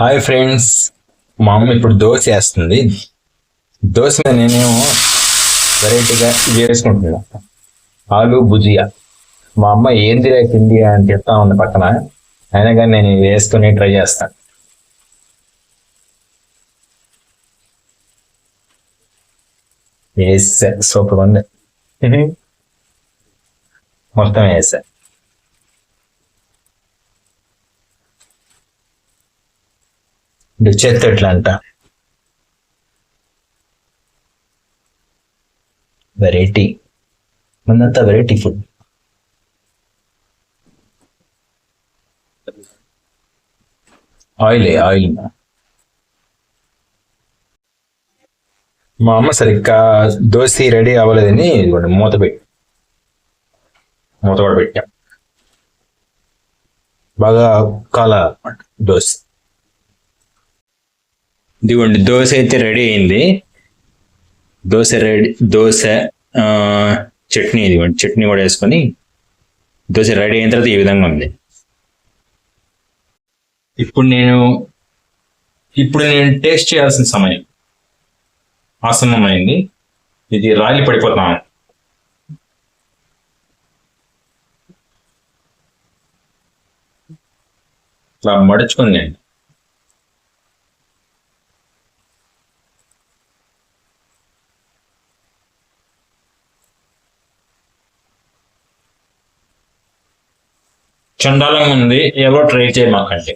Hi friends, మా అమ్మ ఇప్పుడు దోశ వేస్తుంది. దోశ మీద నేనేమో వెరైటీగా చేసుకుంటున్నా ఆలు భుజియా. మా అమ్మ ఏంది తిండి అని చెప్తా ఉంది పక్కన. అయినా కానీ నేను ఇవి వేసుకుని ట్రై చేస్తాను. వేసా, సూపర్ ఉంది. మొత్తం వేసా. ఇది చేత్తో ఎట్లా అంట, వెరైటీ. ముందంతా వెరైటీ ఫుడ్. Oil oil. మా అమ్మ సరిగ్గా దోశ రెడీ అవ్వలేదని ఇదిగోండి మూత కూడా పెట్టాం. బాగా కాలాలన్నమాట దోశ. ఇదిగోండి దోశ అయితే రెడీ అయింది. దోశ ఆ, చట్నీ, ఇదిగోండి చట్నీ కూడా వేసుకొని దోశ రెడీ అయిన తర్వాత ఈ విధంగా ఉంది. ఇప్పుడు నేను టేస్ట్ చేయాల్సిన సమయం ఆసన్నమైంది. ఇది రాలి పడిపోతాను. ఇట్లా మడుచుకొని నేను చండాలంగా ఉంది, ఎవరో ట్రై చేయమాకండి.